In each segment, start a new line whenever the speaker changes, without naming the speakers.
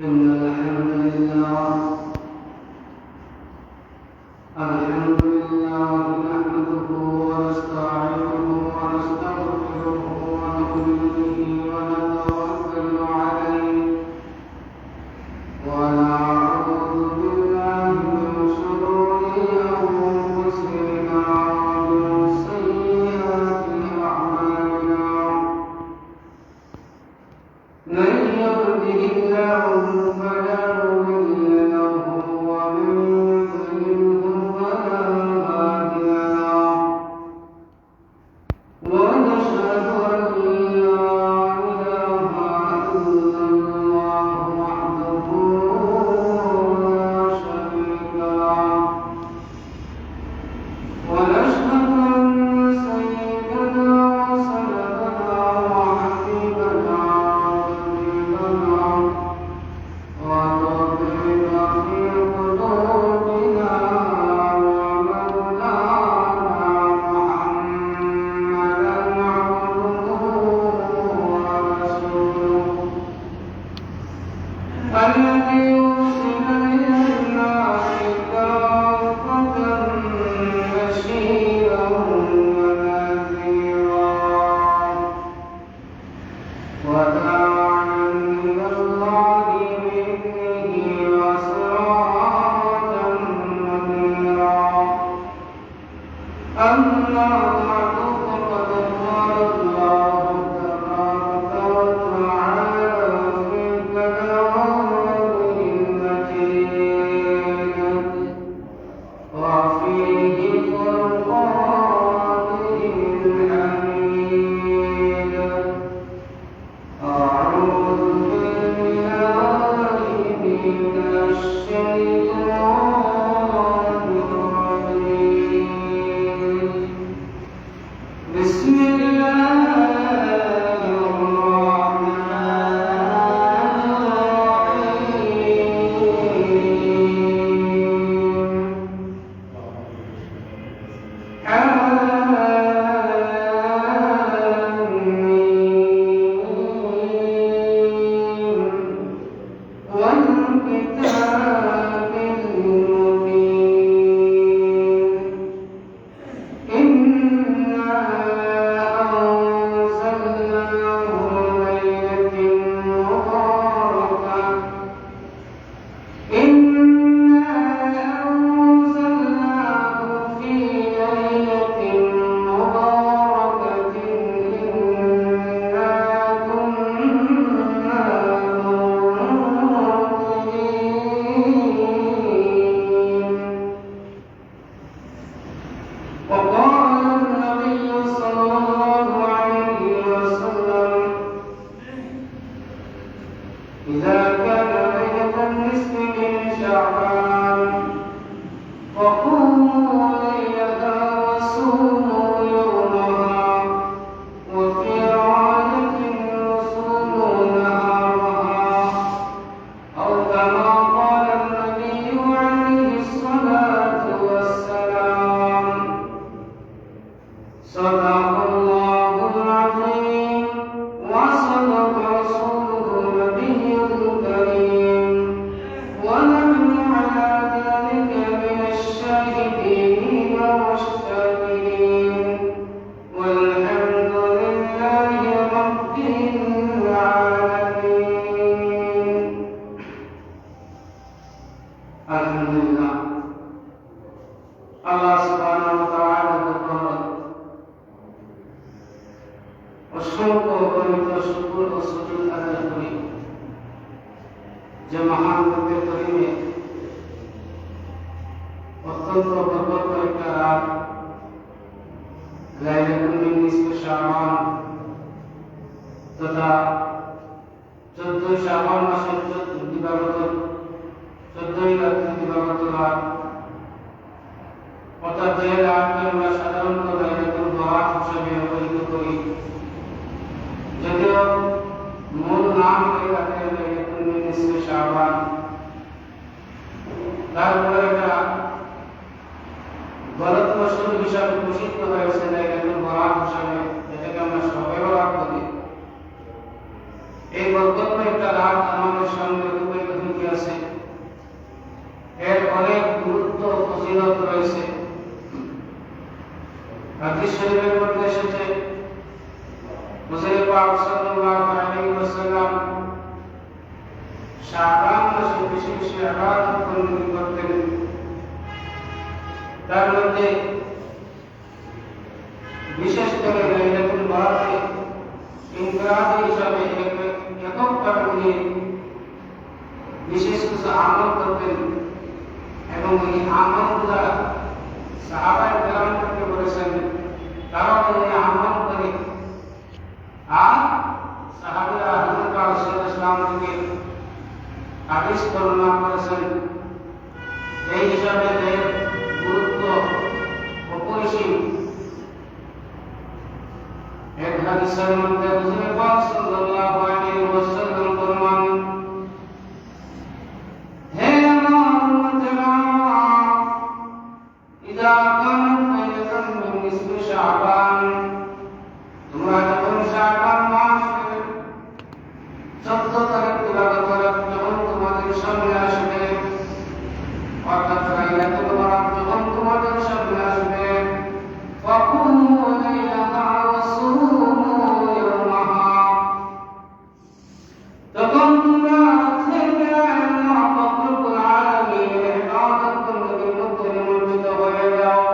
إن الحمد لله نحمده ونستعينه ونستغفره ونؤمن به ونتوكل عليه ونعوذ بالله من شرور أنفسنا ومن سيئات أعمالنا من يهده الله فلا مضل له ومن يضلله فلا هادي له ونشهد أن لا إله إلا الله وحده لا شريك له ونشهد أن سيدنا وسندنا وحبيبنا وطبيب في قلوبنا ومولانا محمدا عبده ورسوله الذي أرسل إلى الناس كافة بشيرا ونذيرا وداعيا إلى الله بإذنه وسراجا منيرا أما بعد فقد قال الله تبارك وتعالى في كلامه المجيد وفيه فرقانه الحميد أعوذ بالله من الشيطان الرجيم بسم الله الرحمن الرحيم والكتاب المبين إنا أنزلناه ليلة مباركة إنا أنزلناه في ليلة مباركة إنا كنا منذرين وقال النبي صلى الله عليه وسلم إذا كان ليلة النصف من شعبان فقوموا ليلها وصوموا يومها وفي رواية وصوموا نهارها أو كما قال النبي عليه الصلاة والسلام صدق الله العظيم وصدق رسوله النبي الكريم ونحن على ذلك من الشاهدين والشاكرين والحمد لله رب العالمين الحمد لله الله سبحانه وتعالى অসংখ্য অগণিত শুকর ও সুজুদ আদায় করি যে মহান রূপে করিমে অত্যন্ত বরকত একটা রাত লাইলাতুল নিসফে শাবান তথা 14 শাবান মাসের দিবাগত 14 রাত্রি দিবাগত রাত অর্থাৎ যে রাতকে আমরা সাধারণত লাইলাতুল বরাত হিসেবে অবহিত করি যদিও মূল নাম হয়ে থাকে লাইলাতুল নিসফে শাবান তারপরে এটা গলত মশহুর হিসাবে ঘোষিত হয়েছে লাইলাতুল বরাত হিসাবে এটাকে আমরা শবে বরাত বলি। এই বরকতময় একটা রাত আমাদের সামনে রূপায়িত অনেক গুরুত্ব ফজিলত রয়েছে। হাদিস শরীফের মধ্যে এসেছে রাসূল পাক সাল্লাল্লাহু আলাইহি ওয়াসাল্লাম শাবান মাসে বেশি বেশি ইবাদত করতেন। তার মধ্যে বিশেষ করে লাইলাতুল বরাতে ইনফিরাদ হিসাবে এককবার তিনি বিশেষ কিছু আমল করতেন এবং এই আমলগুলা সাহাবায়ে কেরামকে বলেছেন, তারা এই আমল করে আর সাহাবায়ে হযরত রাসূলুল্লাহ সাল্লাল্লাহু আলাইহি ওয়াসাল্লাম থেকে হাদিস বর্ণনা করেছেন। এই হিসাবে এর গুরুত্ব অপরিসীম। এক হাদিসের মধ্যে রাসূল পাক সাল্লাল্লাহু আলাইহি ওয়াসাল্লাম ফরমান, হে আমার উম্মতেরা, ইদা কানাত লাইলাতুন মিন নিসফি শাবান, তোমরা যখন শাবান মাসের 14 তারিখ তিলাওয়াত করো, যখন তোমাদের সামনে আসবে, অর্থাৎ লাইলাতুল বরাত যখন তোমাদের সামনে আসবে, ফাকুমু লাইলাহা ওয়া সুমু ইয়াওমাহা, তখন তোমরা থেকে আল্লাহ রব্বুল আলামিনের ইবাদত বন্দেগীর মধ্যে নিমজ্জিত হয়ে যাও।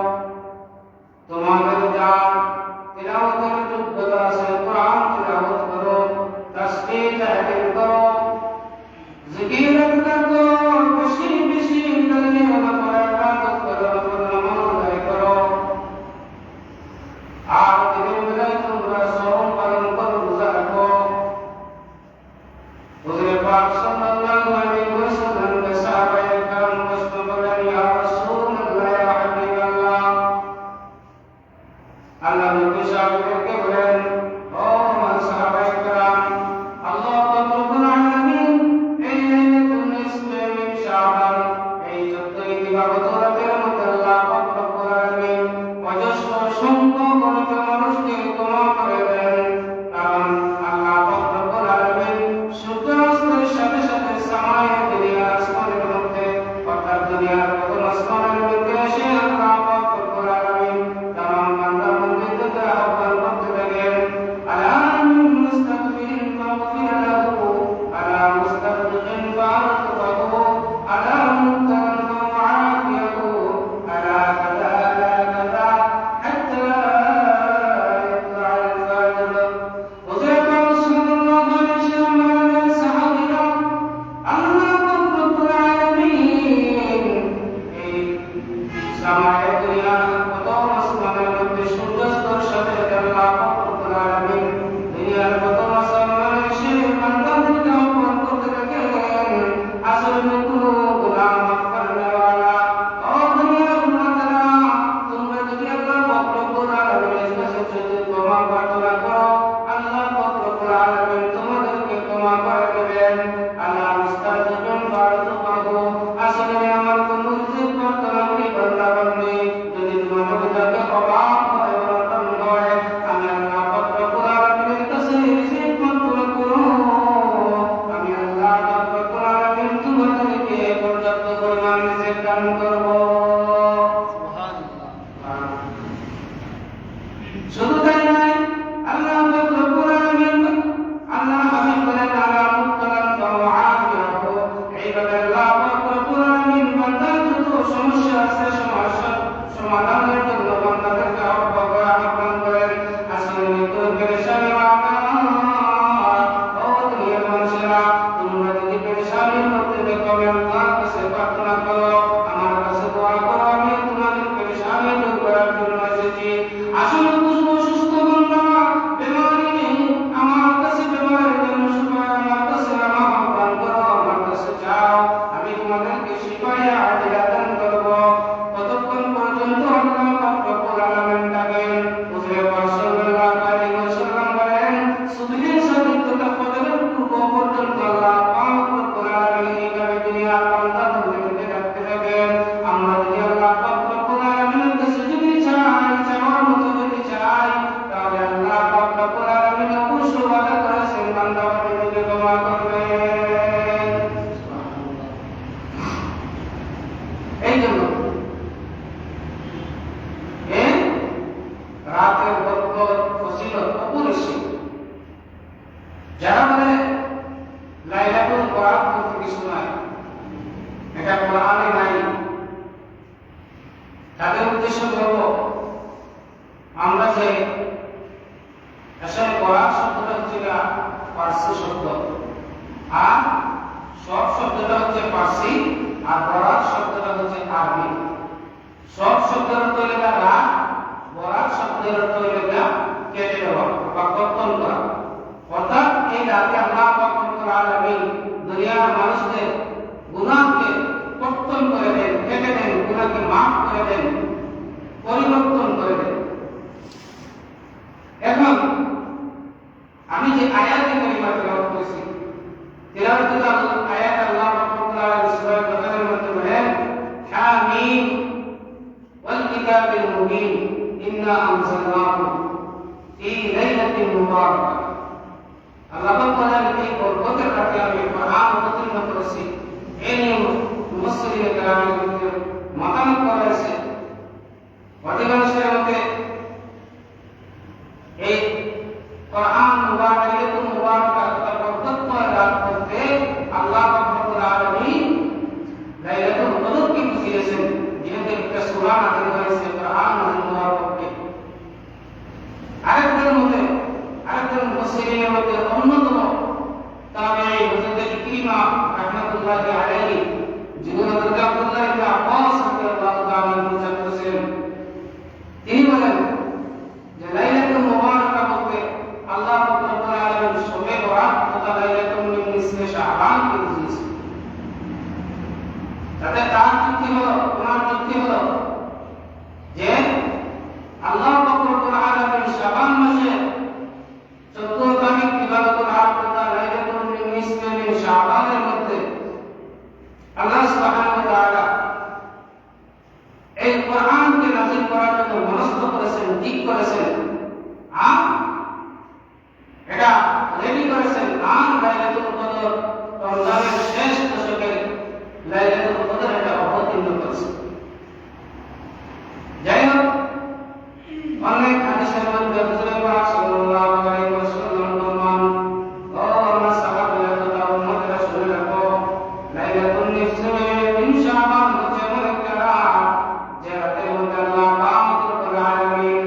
তোমাদের যা তিলাওয়াতের যোগ্যতা আছে, কোরআন তিলাওয়াত করো, তাসবিহ তাহলিল করো, জিকির করো, বেশি বেশি কালিমা পড়ো, ইবাদত করো, নামাজ আদায় করো। আর দিনের বেলায় তোমরা সওম পালন করো, রোজা রাখো। হুজুর পাক সাল্লাল্লাহু আলাইহি ওয়াসাল্লাম সাহাবায়ে কেরাম প্রশ্ন করলেন, ইয়া রাসূলুল্লাহ, ইয়া হাবিবাল্লাহ, আল্লাহ নবী সাহাবাদেরকে বলেন, ও আমার সাহাবায়ে কেরাম, আল্লাহ রব্বুল আলামিন এই লাইলাতুল নিসফি মিন শাবান, এই 14 দিবাগত রাতের মধ্যে আল্লাহ রব্বুল আলামিন অজস্র সংখ্যক মানুষকে ক্ষমা করে দেন। কারণ আল্লাহ রব্বুল আলামিন সূর্যাস্তের সাথে সাথে সামায় দুনিয়ার আসমানের মধ্যে, অর্থাৎ দুনিয়ার প্রথম আসমানের মধ্যে এসে আল্লাহ রব্বুল আলামিন তামাম বান্দা বান্দীদেরকে আহ্বান করতে থাকেন, আলা মুস্তাগফিরিন ফাগফির লাহু, আলা মুস্তাগফিরিন ফারফাহু, আলা মুবতালান ফাআফিহু, আলা কাযা আলা কাযা হাত্তা ইয়াতলা'আল ফাজর। হুজুর পাক সাল্লাল্লাহু আলাইহি ওয়াসাল্লাম বলেন, সাহাবীরা, আল্লাহ লাইলাতুল বরাত বলতে কিছু নাই, এটা কোরআনে নাই। তাদের উদ্দেশ্য করব আমরা যে আসলে বরাত শব্দটা হচ্ছে ফার্সি শব্দ, আর সব শব্দটা হচ্ছে ফার্সি, আর বরাত শব্দটা হচ্ছে আরবি। সব শব্দের অর্থ হলো রাত, বরাত শব্দের অর্থ হলো কেটে দেওয়া বা কর্তন করা। অর্থাৎ এই রাতে আল্লাহ পাক রব্বুল আলামিন দুনিয়ার মানুষদের গুনাহকে কর্তন করে দেন, কেটে দেন, গুনাহকে মাফ করে দেন, পরিবর্তন করে দেন। এখন আমি যে আয়াতে কারিমা তেলাওয়াত করেছি, তেলাওয়াতুল আয়াত আল্লাহ পাক রব্বুল আলামিন সূরা বাকারার মধ্যে বলেন, হামিম ওয়াল কিতাবিল মুবিন ইন্না আনজালনাহু ফি লাইলাতিন মুবারাকাহ। আল্লাহ পাক বলেন এই বরকতের রাতে আমি কোরআন অবতীর্ণ করেছি। এই নিয়ে মুফাসসিরিন কেরামের মধ্যে মতামত করা হয়েছে। অধিকাংশের মতে এই কোরআন মুবারাকাতুল মুবারাকাহ অর্থাৎ বরকতময় রাত বলতে আল্লাহ পাক রব্বুল আলামিন লাইলাতুল কদরকে বুঝিয়েছেন, যেহেতু একটা সূরা নাযিল হয়েছে কোরআনুল মুবারাককে। আরেকজন মুফাসসিরিনের মধ্যে অন্যতম তাবেঈ হযরত ইকরিমা রাহমাতুল্লাহি আলাইহি, যিনি হযরত আব্দুল্লাহ ইবনে আব্বাস রাদিয়াল্লাহু তাআলা আনহু করেছেন, তিনি বলেন যে লাইলাতুল মুবারাকাহ বলতে আল্লাহ পাক রব্বুল আলামিন শবে বরাত তথা লাইলাতুল মিন নিসফে শাবানকে বুঝিয়েছেন। তাতে তার যুক্তি হলো, ওনার যুক্তি হলো যে আল্লাহ পাক রব্বুল আলামিন শাবান মাসে 14 তারিখ ইবাদতুল রাত তথা লাইলাতুল মিন নিসফে মিন শাবানের মধ্যে আল্লাহ সুবহানাহু ওয়া তাআলা এই কোরআনকে নাযিল করার জন্য মনস্থ করেছেন, ঠিক করেছেন, আর এটা রেডি করেছেন। আর লাইলাতুল কদর রমজানের শেষ দশকে লাইলাতুল কদর এটা অবতীর্ণ করেছেন। যাই হোক, অনেক হাদিসের মধ্যে রাসূল পাক সাল্লাল্লাহু আলাইহি ওয়াসাল্লাম বলেন, ও আমার সাহাবারা ও উম্মত রাসূলুল্লাহ, লাইলাতুল নিসফে মিন শাবান হচ্ছে এমন একটা রাত যে রাতের মধ্যে আল্লাহ পাক রব্বুল আলামিন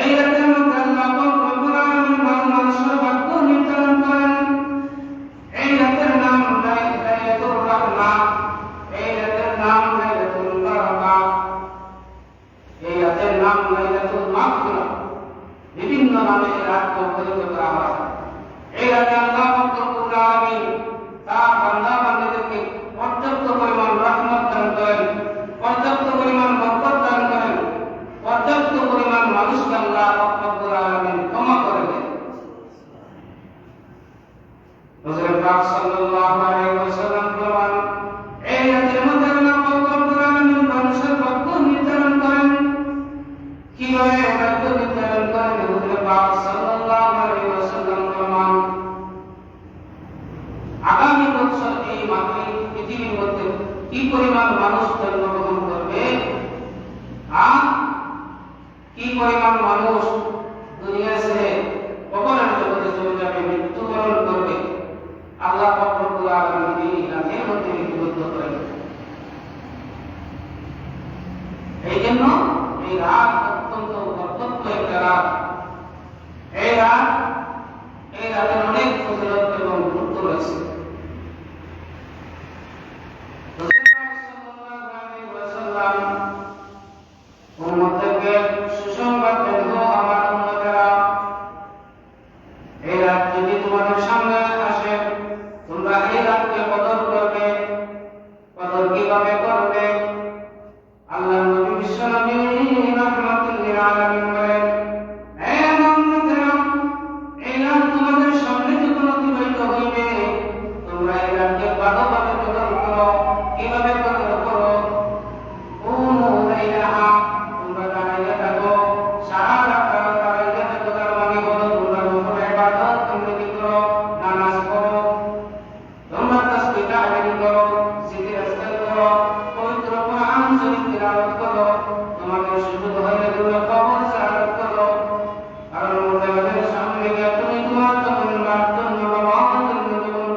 এই রাতের মধ্যে আল্লাহ পাক রব্বুল আলামিন মানুষের ভাগ্য নির্ধারণ করেন। এই রাতের নাম লাইলাতুর রাহমা, এই রাতের নাম লাইলাতুল বারাকা, এই রাতের নাম লাইলাতুল মাগফিরাহ। বিভিন্ন নামে এই রাতকে অভিহিত করা হয়। এই রাতে আল্লাহ পাক রব্বুল আলামিন তার বান্দা বান্দীদেরকে পর্যাপ্ত পরিমাণ রহমত দান করেন, পর্যাপ্ত পরিমাণ বরকত দান করেন, পর্যাপ্ত পরিমাণ মানুষকে আল্লাহ পাক রব্বুল আলামিন ক্ষমা করে দেন। রাসূল পাক সাল্লাল্লাহু আলাইহি ওয়াসাল্লাম বলেন, এই রাতের মধ্যে আল্লাহ পাক রব্বুল আলামিন মানুষের ভাগ্য নির্ধারণ করেন। কিভাবে ভাগ্য নির্ধারণ করেন? রাসূল পাক সাল্লাল্লাহু আলাইহি ওয়াসাল্লাম বলেন, আগামী বছর এই মাতৃ পৃথিবীর মধ্যে কি পরিমাণ মানুষ জন্মগ্রহণ করবে আর কি পরিমাণ মানুষ দুনিয়া ছেড়ে কবরের জগতে চলে যাবে, মৃত্যুবরণ করবে, আল্লাহ পাক রব্বুল আলামিন এই রাতের মধ্যে লিপিবদ্ধ করেন। এই জন্য এই রাত অত্যন্ত বরকতময় একটা রাত। এই রাতের অনেক ফজিলত এবং গুরুত্ব রয়েছে। উম্মতকে সুসংবাদ দেন, আমার উম্মতেরা, এই রাত যদি তোমাদের সামনে আসে, তোমরা এই রাতকে কদর করবে। কদর কিভাবে করবে? আল্লাহর নবী বিশ্বনবী রাহমাতুল লিল আলামিন বলেন, হে মুহাম্মদেরা, এই রাত তোমাদের সামনে যখন অতিবাহিত হইবে, তোমরা এই রাতকে ভালোভাবে কদর করো। কিভাবে কদর করো? তোমরা দাঁড়াইয়া থাকো, সারা রাত দাঁড়াইয়া থাকো। তার মানে হলো তোমরা যখন ইবাদত বন্দেগী করো, নামাজ পড়ো, তোমরা তাসবিহ তাহলিল করো, জিকির আজকার করো, পবিত্র কোরআন শরীফ তিলাওয়াত করো, তোমাদের সুযোগ হলে তোমরা কবর জিয়ারত করো। কারণ মুর্দাদের সামনে গিয়ে তুমি তোমার জন্য বাবার জন্য জীবন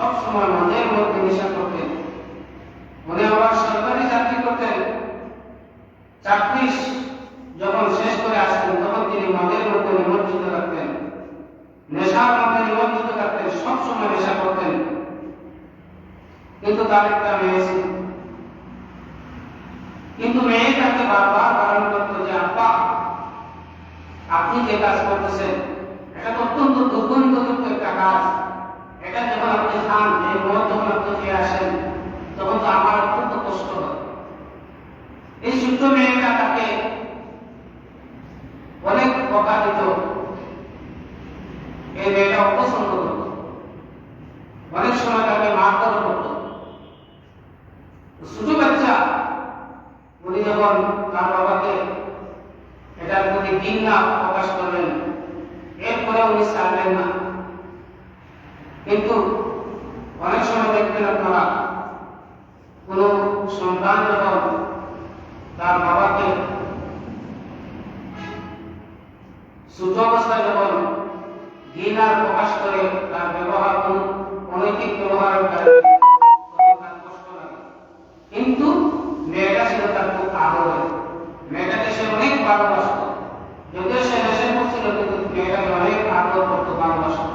সবসময় মদের মধ্যে নেশা করতেন। উনি আবার সরকারি চাকরি করতেন। চাকরি যখন শেষ করে আসতেন তখন তিনি মদের মধ্যে নিমজ্জিত থাকতেন, নেশার মধ্যে নিমজ্জিত থাকতেন, সবসময় নেশা করতেন। কিন্তু তার একটা মেয়ে ছিল, কিন্তু মেয়ে তাকে বারবার বারণ করতো যে আব্বা, আপনি যে কাজ করতেছেন এটা অত্যন্ত দুর্গন্ধযুক্ত একটা কাজ, এটা যখন আপনি খান, এই মদ যখন আপনি খেয়ে আসেন তখন তো আমার অত্যন্ত কষ্ট হয়। এই ছোট্ট মেয়েটা তাকে অনেক বকা দিত, এই মেয়েটা অপছন্দ করত, অনেক সময় তাকে মারধর করত। ছোট বাচ্চা, উনি যখন তার বাবাকে এটার প্রতি ঘৃণা প্রকাশ করলেন, এরপরে উনি ছাড়লেন না। কিন্তু অনেক সময় দেখবেন আপনারা, কোন সন্তান যখন তার বাবাকে ছোট অবস্থায় যখন ঘৃণা প্রকাশ করে, তার ব্যবহার অনৈতিক ব্যবহারের কারণে তার কষ্ট লাগে। কিন্তু মেয়েটা ছিল তার খুব আদরের, মেয়েটাকে সে অনেক ভালোবাসত। যদিও সে নেশা করছিল কিন্তু মেয়েটাকে অনেক আদর করত, ভালোবাসত।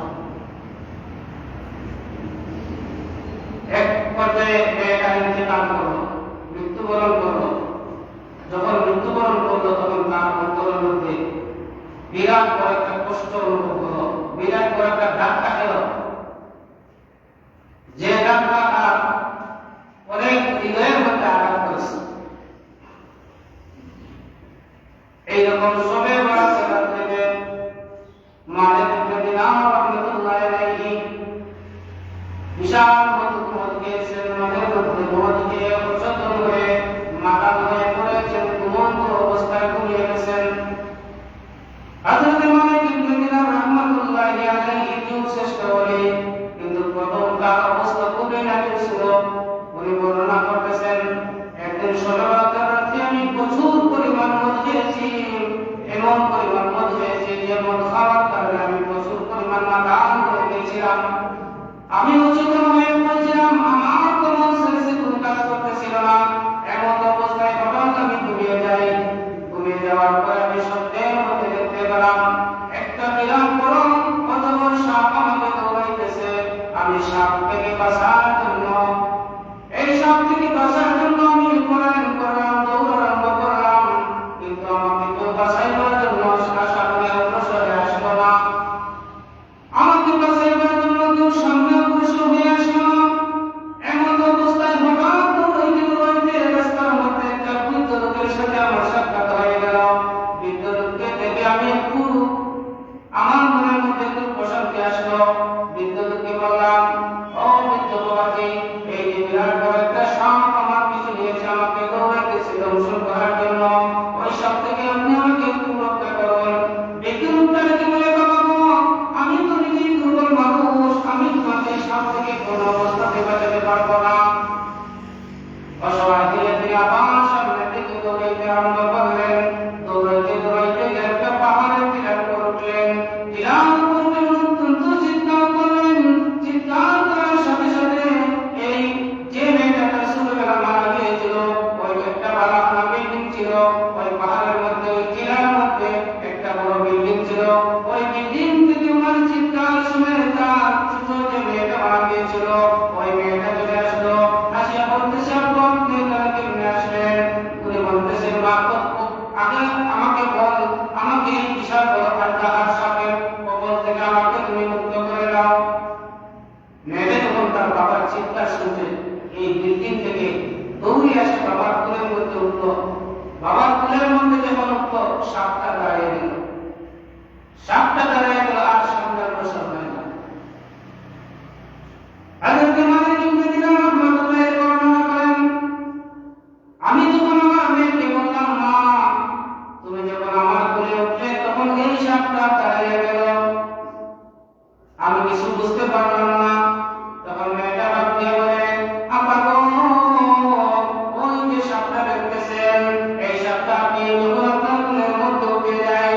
এক পর্যায়ে মেয়েটা ইন্তেকাল করলো, মৃত্যুবরণ করলো। যখন মৃত্যুবরণ করলো তখন তার অন্তরের মধ্যে বিরাট বড় একটা কষ্ট অনুভব হলো, বিরাট বড় একটা ধাক্কা খেলো, যে ধাক্কা তার অনেক হৃদয়ের মধ্যে আঘাত করেছে। এইরকম সবে বরাসরাত থেকে মালিক ইবনে দিনার রাহমাতুল্লাহি আলাইহি বিশাল মদ খেয়েছেন, মদের মধ্যে মদ খেয়ে অচেতন হয়ে মাথা হয়ে পড়েছেন, ঘুমন্ত অবস্থায় ঘুমিয়ে গেছেন। হযরত মালিক ইবনে দিনার রাহমাতুল্লাহি আলাইহি যুগ শ্রেষ্ঠ বলে, কিন্তু প্রথম তার অবস্থা খুবই নাজুক ছিল। উনি বর্ণনা করতেছেন, একদিন সকালবেলা রাতে আমি প্রচুর পরিমাণ মদ খেয়েছি, এমন পরিমাণ মদ খেয়েছি যে মদ খাওয়ার কারণে আমি প্রচুর পরিমাণ নাদান হয়ে গেছিলাম। আমি অচেতন হয়ে পড়েছিলাম, আমার কোনো সেন্সে কোনো কাজ করতেছিল না। এমন অবস্থায় হঠাৎ আমি ঘুমিয়ে যাই। ঘুমিয়ে যাওয়ার পরে আমি স্বপ্নের মধ্যে দেখতে পেলাম একটা বিরাট বড় অজগর সাপ আমাকে দৌড়াইতেছে। আমি সাপ থেকে বাঁচার জন্য, এই সাপ থেকে বাঁচার জন্য আমি পলায়ন করলাম, দৌড়ানো করলাম, কিন্তু আমাকে কেউ বাঁচাইবার জন্য সামনে অগ্রসর আসলো না। আমাকে বাঁচাইবার জন্য কেউ সামনে অগ্রসর হয়ে আসলো না। এমন অবস্থায় হঠাৎ দৌড়াইতে দৌড়াইতে রাস্তার মধ্যে একটা বৃদ্ধ লোকের সাথে আমার সাক্ষাৎ হয়ে গেল। বৃদ্ধ লোককে দেখে আমি একটু, আমার মনের মধ্যে একটু প্রশান্তি আসলো। বৃদ্ধ লোককে বললাম, ও বৃদ্ধ বাবাজি, এই যে বিরাট বড় একটা সাপ আমার পিছু নিয়েছে, আমাকে দৌড়াইতেছে দংশন করার জন্য, ওই সাপ থেকে আপনি আমাকে একটু রক্ষা করুন। বৃদ্ধ লোকটা কি বলে, বাবা গো, আমি তো নিজেই দুর্বল মানুষ, আমি তোমাকে সাপ থেকে কোনো অবস্থাতে বাঁচাতে পারবো না। অসহায় ধীরে ধীরে আবার সামনের দিকে দৌড়াইতে আরম্ভ করলেন। দৌড়াইতে দৌড়াইতে একটা পাহাড়ের টিলার উপর উঠলেন। টিলার উপর অত্যন্ত চিৎকার করলেন। চিৎকার করার সাথে সাথে এই যে মেয়েটা তার ছোটবেলা মারা গিয়েছিল, ওই একটা বালাখানা বিল্ডিং ছিল, ওই পাহাড়ের মধ্যে, ওই টিলার মধ্যে একটা বড় বিল্ডিং ছিল। ওই বিল্ডিং থেকে ওনার চিৎকার শুনে তার ছোট যে মেয়েটা মারা গিয়েছিল, ওই মেয়েটা চলে আসলো। আসিয়া বলতেছে, আপনি এখানে কেমনে আসলেন? উনি বলতেছেন, মা, আগে আমাকে বল, আমাকে এই বিশাল বড় আল্লাহর সাপের কবল থেকে আমাকে তুমি মুক্ত করে দাও। মেয়েটা যখন তার বাবার চিৎকার শুনতে এই বিল্ডিং থেকে দৌড়ে আসে বাবার কোলের মধ্যে উঠলো। বাবার কোলের মধ্যে যখন উঠলো, সাপটা দাঁড়িয়ে গেল। সাপটা দাঁড়িয়ে গেল, আর সামনে অগ্রসর হয় না। হযরত মালিক ইবনে দিনার রাহমাতুল্লাহি বর্ণনা করেন, আমি যখন আমার মেয়েকে বললাম, মা, তুমি যখন আমার কোলে উঠলে তখন এই সাপটা দাঁড়িয়ে গেল, আমি কিছু বুঝতে পারলাম না। তখন মেয়েটা ডাক দিয়ে বলে, আপা গো, ওই যে সাপটা দেখতেছেন, এই সাপটা আপনি যখন আপনার কোলের মধ্যে উঠে যায়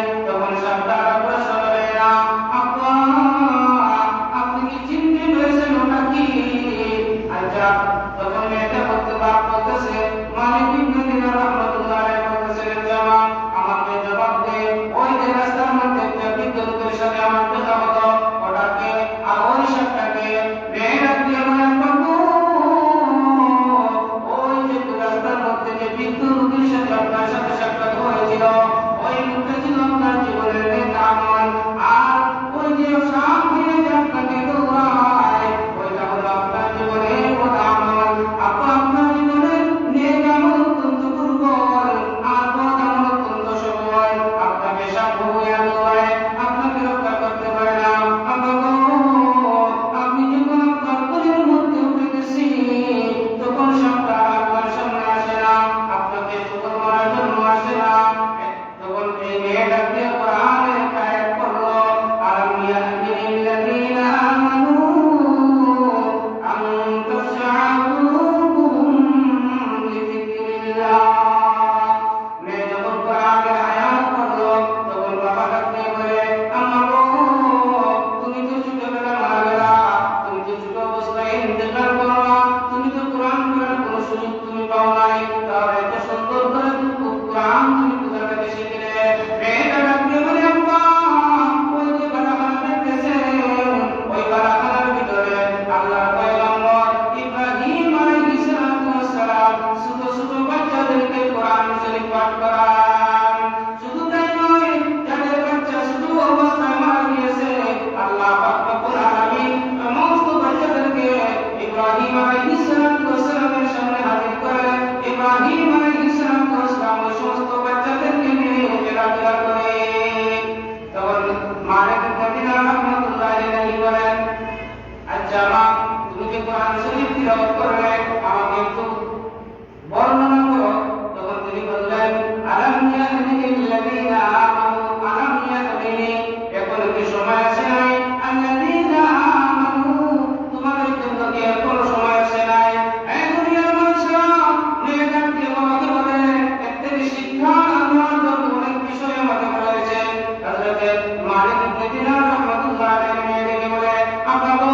ইবনে দিনার রাহমাতুল্লাহ আলাইহি মেয়েদেরকে বলে, আব্বা গো,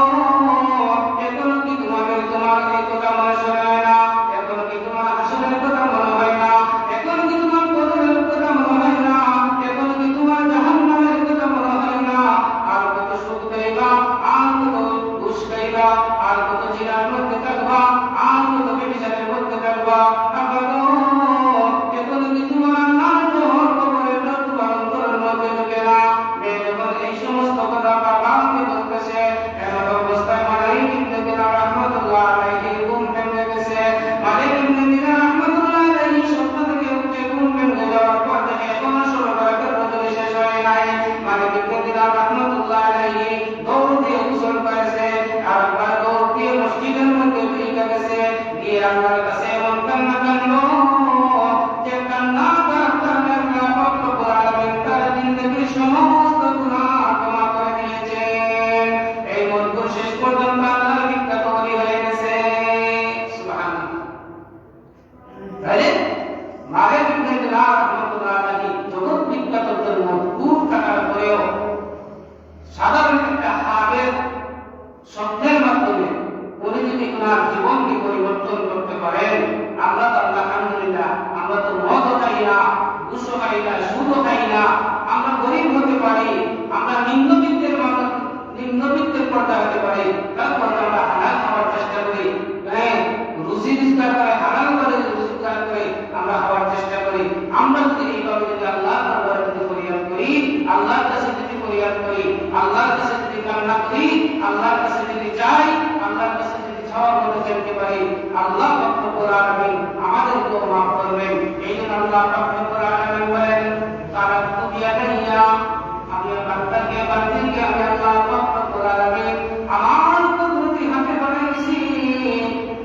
এখনো কি তোমার এই কথা মনে হয় না? এখনো কি তোমার হাসরের কথা মনে হয় না? এখনো কি তোমার কবরের কথা মনে হয় না? এখনো কি তোমার জাহান্নামের কথা মনে হয় না? আর কত সুখ পাইবা, আর কত ঘুষ খাইবা, আর কত জিনার মধ্যে থাকবা, আর কত ব্যভিচারের মধ্যে থাকবা। আব্বা গো, এখনো কি তোমার নাম জোহর কবরের রত্ন অন্তরের মধ্যে ঢোকে না? মেয়ে যখন এই সমস্ত কথা বাবাকে বলতেছে, এমন অবস্থায় মালিক ইবনে দিনার রাহমাতুল্লাহ আলাইহি ঘুম ভেঙে গেছে। মালিক ইবনে দিনার রাহমাতুল্লাহ আলাইহি স্বপ্ন থেকে উঠে ঘুম ভেঙে যাওয়ার পর দেখে এখনো সূর্যোদয়ের রজনী শেষ হয় নাই। মালিক ইবনে দিনার রাহমাতুল্লাহ আলাইহি দৌড় দিয়ে গোসল করেছে, আর একবার দৌড় দিয়ে মসজিদের মধ্যে ঢুকে গেছে। গিয়ে আল্লাহর কাছে এমন কান্না কাঁদলো যে কান্না কাঁদতে আল্লাহ পাক রব্বুল আলামিন তার জিন্দেগীর সমস্ত গুনাহ ক্ষমা করে দিয়েছেন। এই মজবুর শেষ পর্যন্ত আল্লাহর বিখ্যাত ওলি হয়ে গেছে। সুবহানাল্লাহ। তাহলে মালিক ইবনে দিনার রাহমাতুল্লাহ আলাইহি জগৎ বিখ্যাত মজবুর থাকার পরেও সাধারণ একটা হাবের শব্দের মাধ্যমে উনি যদি ওনার জীবনকে পরিবর্তন করতে পারেন, আমরা তো আলহামদুলিল্লাহ, আমরা তো মদও খাই না, ঘুষও খাই না, সুদও খাই না, আমরা গরিব হতে পারি, আমরা নিম্নবিত্তের পর্দা হতে পারি, তারপর আমরা হালাল খাওয়ার চেষ্টা করি, রুজি রোজগার করে হালাল করে রোজগার করে আমরা খাওয়ার চেষ্টা করি। আমরা যদি এইভাবে যদি আল্লাহর দরবারে যদি ফরিয়াদ করি, আল্লাহর কাছে যদি ফরিয়াদ করি, আল্লাহর কাছে যদি কান্না করি, আল্লাহর কাছে যদি চাই, আল্লাহর কাছে যদি চাওয়ার মতো চাইতে পারি, আল্লাহ পাক রব্বুল আলামিন আমাদেরকেও মাফ করবেন। এই জন্য আল্লাহ পাক রব্বুল আলামিন বলেন, তারা কুবিয়ানাইয়া, আমি বান্দাকে আমি আল্লাহ পাক রব্বুল আলামিন আমার কুদরতি হাতে বানাইছি।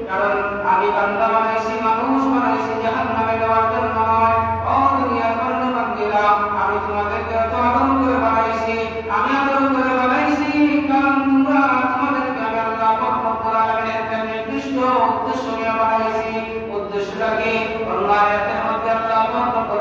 কারণ আমি বান্দা বানাইছি, মানুষ বানাইছি জাহান্নামে দেওয়ার জন্য নয়। ও দুনিয়ার বান্দারা, আমি তোমাদেরকে এত আদর করে বানাইছি, আমি আদর করে বানাইছি কারণ তোমরা তোমাদেরকে আমি আল্লাহ পাক রব্বুল আলামিনের একটা নির্দিষ্ট উদ্দেশ্য নিয়ে বানাইছি। উদ্দেশ্যটা কি? আল্লাহ এর মধ্যে আল্লাহ পাক রব্বুল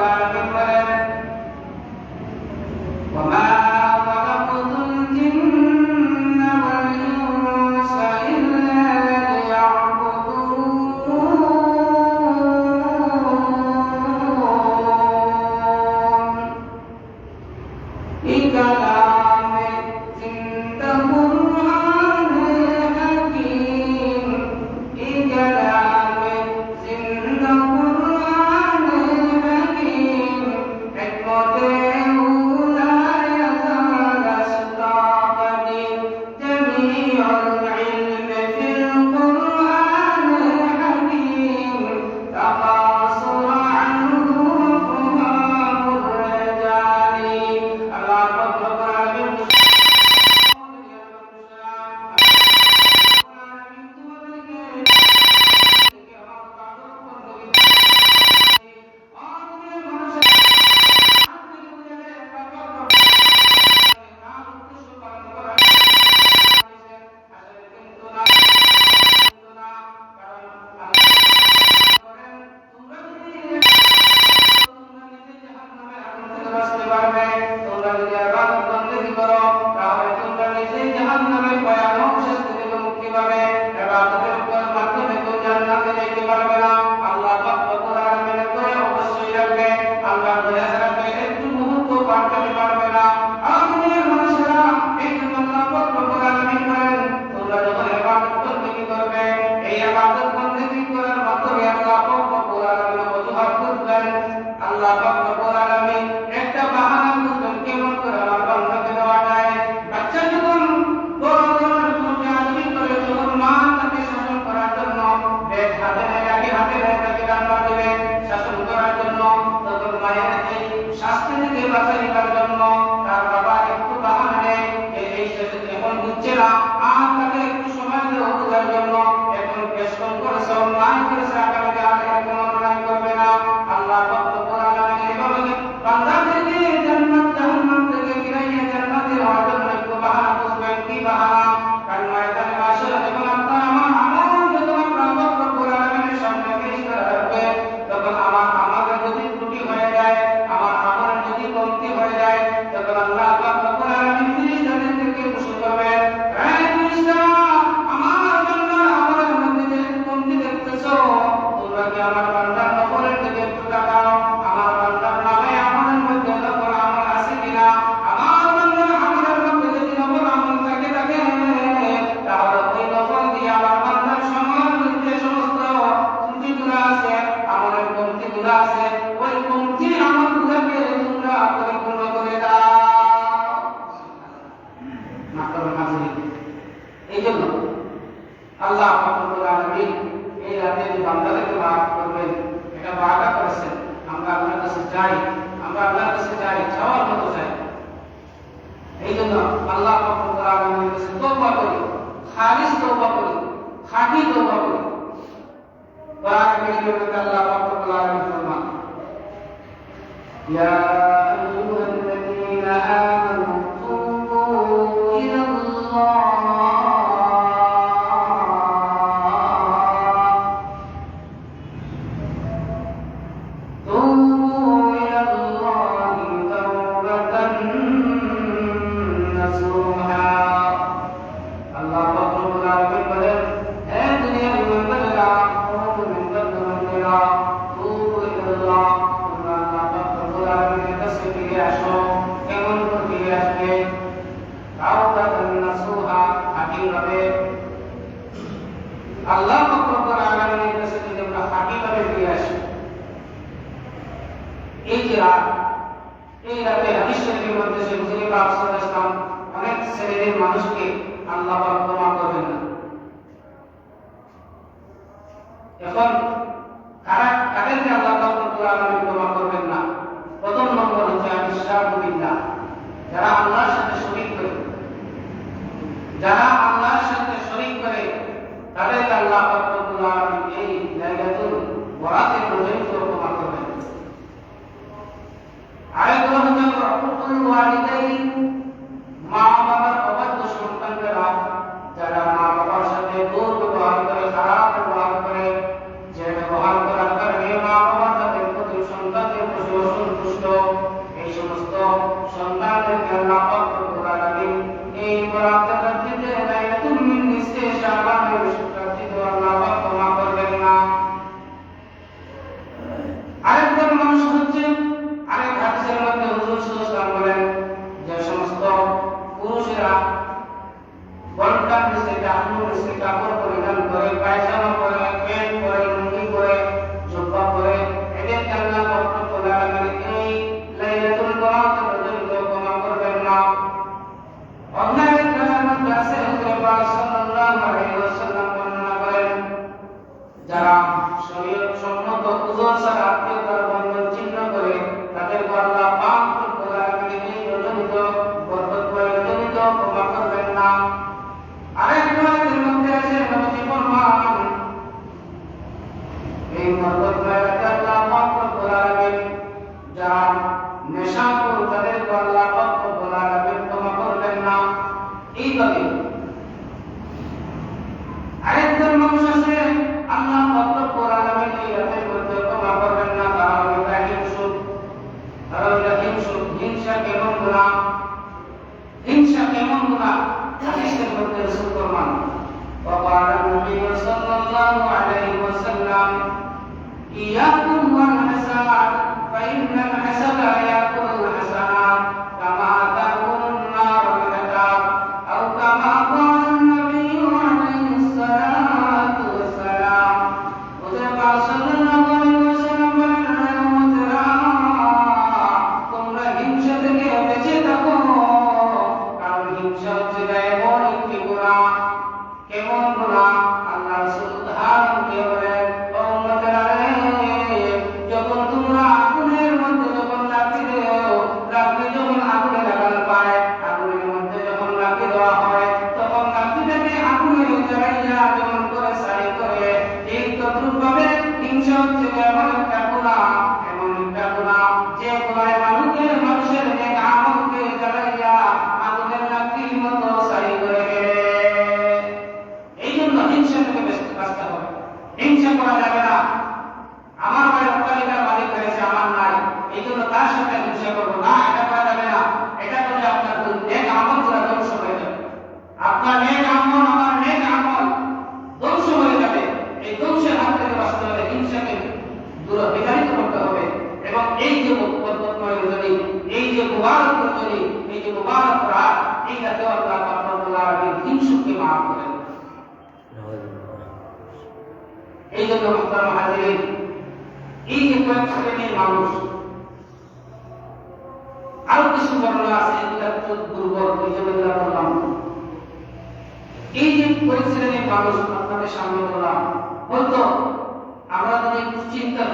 মাকরুল মাজরি। এই জন্য আল্লাহ রাব্বুল আলামিন এই রাতে যে বান্দাদেরকে মাফ করবেন এটা ওয়াদা করেছেন। আমরা আল্লাহর কাছে যাই, আমরা আল্লাহর কাছে যাই, যাওয়ার মতো যাই। এই জন্য আল্লাহ রাব্বুল আলামিনের কাছে তওবা করি, খালিস তওবা করি, খাঁটি তওবা করি। কোরআন কারীমের মধ্যে আল্লাহ রাব্বুল আলামিন ফরমান, ইয়া আইয়ুহাল্লাযীনা আমানু তুবু ইলাল্লাহ আল্লাহ রাব্বুল আলামিনের কাছে যদি আমরা হাকিভাবে ফিরে আসি। এই যে রাত, এই রাতে হাদিস শরীফের মধ্যে যে হুজুর পাক সাল্লাল্লাহু আলাইহি ওয়াসাল্লাম অনেক শ্রেণীর মানুষকে আল্লাহ পাক ক্ষমা করবেন না। এখন কাদেরকে আল্লাহ রাব্বুল আলামিন ক্ষমা করবেন না? প্রথম নম্বর হচ্ছে আশরাকু বিল্লাহ, যারা আল্লাহর সাথে শরীক করে, যারা আল্লাহর সাথে শরীক করে তাদেরকে আল্লাহ রাব্বুল আলামিন এই লাইলাতুল বরাতের রজনীতে ক্ষমা করবেন। আরেকটা হচ্ছে উকুল ওয়ালিদাইন, মা বাবার অবাধ্য সন্তানরা, যারা মা বাবার সাথে দুর্ব্যবহার করে, খারাপ ব্যবহার করে, যে ব্যবহার করার কারণে মা বাবা তাদের প্রতি সন্তানদের প্রতি অসন্তুষ্ট, এই সমস্ত সন্তানদেরকে আল্লাহ রাব্বুল আলামিন এই বরাতের রাত্রিতে লাইলাতুল নিসফে শাবানের রাত্রিতে আল্লাহ পাক ক্ষমা করবেন না। আরেকজন মানুষ হচ্ছে, আরেক হাদিসের মধ্যে হুজুর সাল্লাল্লাহু আলাইহি ওয়াসাল্লাম বলেন যে সমস্ত পুরুষেরা গলটার নিচে টাকুর নিচে কাপড় পরিধান করে, পায়জামা পরে, প্যান্ট পরে, লুঙ্গি পরে, জুব্বা পরে, এদেরকে আল্লাহ রাব্বুল আলামিন এই লাইলাতুল বরাতের রজনীতে ক্ষমা করবেন না। অন্যায় মধ্যে আছে হুজুর পাক সাল্লাল্লাহু আলাইহি ওয়াসাল্লাম বর্ণনা করেন, যারা শরীয়ত সম্মত উযর ছাড়া আত্মীয়তার বন্ধন ছিন্ন করে তাদেরকে আল্লাহ পাক রব্বুল আলামিন এই রজনীতে বরকতময় রজনীতে ক্ষমা করবেন না। আরেক রাতের মধ্যে আছে নবী ফরমান, এই বরকতময় রাতে আল্লাহ পাক রব্বুল আলামিন যারা নেশাখোর তাদেরকে আল্লাহ পাক রব্বুল আলামিন ক্ষমা করবেন না। এইভাবে আরেকজন মানুষ আছে আল্লাহ পাক রব্বুল আলামিন এই রাতের মধ্যে ক্ষমা করবেন না, তারা হলো হিংসুক। তারা হলো হিংসুক। হিংসা কেমন গুনাহ? হিংসা কেমন গুনাহ? হাদিসের মধ্যে রাসূল ফরমান, وقال النبي صلى الله عليه وسلم إياكم والحسد فإن الحسد يأكل الحسنات كما تأكل النار الحطب أو كما قال النبي عليه الصلاة والسلام। তোমরা হিংসা থেকে বেঁচে থাকো, কারণ হিংসা হচ্ছে এমন একটি গুনাহ। কেমন গুনাহ? আল্লাহ রাসূল উদাহরণ দিয়ে বলেন, ও উম্মতেরা রে, যখন তোমরা আগুনের মধ্যে যখন লাফি দেও, লাফি যখন আগুনে লাগানো পায়, আগুনের মধ্যে যখন লাফি দেওয়া হয়, তখন লাফিটাকে আগুনে জ্বালাইয়া যেমন করে সারি করে, ঠিক তদ্রূপভাবে হিংসা হচ্ছে এমন একটা গুনাহ, এমন একটা গুনাহ যে গুনাহে মানুষের নেক আমলকে জ্বালাইয়া আগুনের লাফির মতো সারি করে ফেলে। এই জন্য হিংসা থেকে বাঁচতে হবে। হিংসা করা যাবে না। আমার ভাই অট্টালিকার মালিক হয়েছে, আমার নাই, এই জন্য তার সাথে হিংসা করবো না, এটা করা যাবে না। এটা করলে আপনার নেক আমলগুলো ধ্বংস হয়ে যাবে। আপনার নেক আমল, আমার নেক আমল ধ্বংস হয়ে যাবে। এই ধ্বংসের হাত থেকে বাঁচতে হলে হিংসাকে বিতাড়িত করতে হবে। এবং এই যে বরকতময় রজনী, এই যে মুবারক রজনী, এই যে মুবারক রাত, এই রাতে আল্লাহ পাক রব্বুল আলামিন হিংসাকে মাফ করেন। এই জন্য মুহতারাম হাজিরিন, এই যে কয়েক শ্রেণীর মানুষ, আরো কিছু বর্ণনা আছে, এগুলো দুর্বল, এই জন্য বললাম মানুষ আপনাদের সামনে বললাম, বলতো আমরা যদি একটু চিন্তা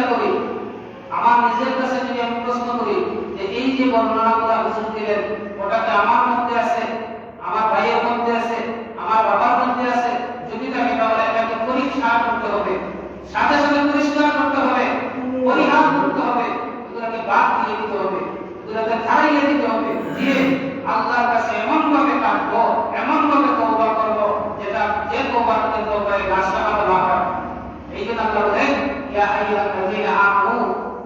করি, আমার নিজের কাছে যদি আমি প্রশ্ন করি যে এই যে বর্ণনাগুলো হুজুর দিলেন ওটাকে আমার মধ্যে আছে, আমার ভাইয়ের মধ্যে আছে, আমার বাবার মধ্যে আছে, যদি থাকে তাহলে এটাকে পরীক্ষা করতে হবে, সাথে সাথে পরিষ্কার করতে হবে, পরিহার করতে হবে, এগুলোকে বাদ দিয়ে দিতে হবে, এগুলোকে ছাড়িয়ে দিতে হবে, দিয়ে আল্লাহর কাছে এমন ভাবে কাঁদবো, এমন ভাবে তওবা করব যেটা যে তওবাতে তওবায় নাশাবাদ না হয়। এই জন্য আল্লাহ বলেন ইয়া আইয়ুহাল্লাযীনা আমানু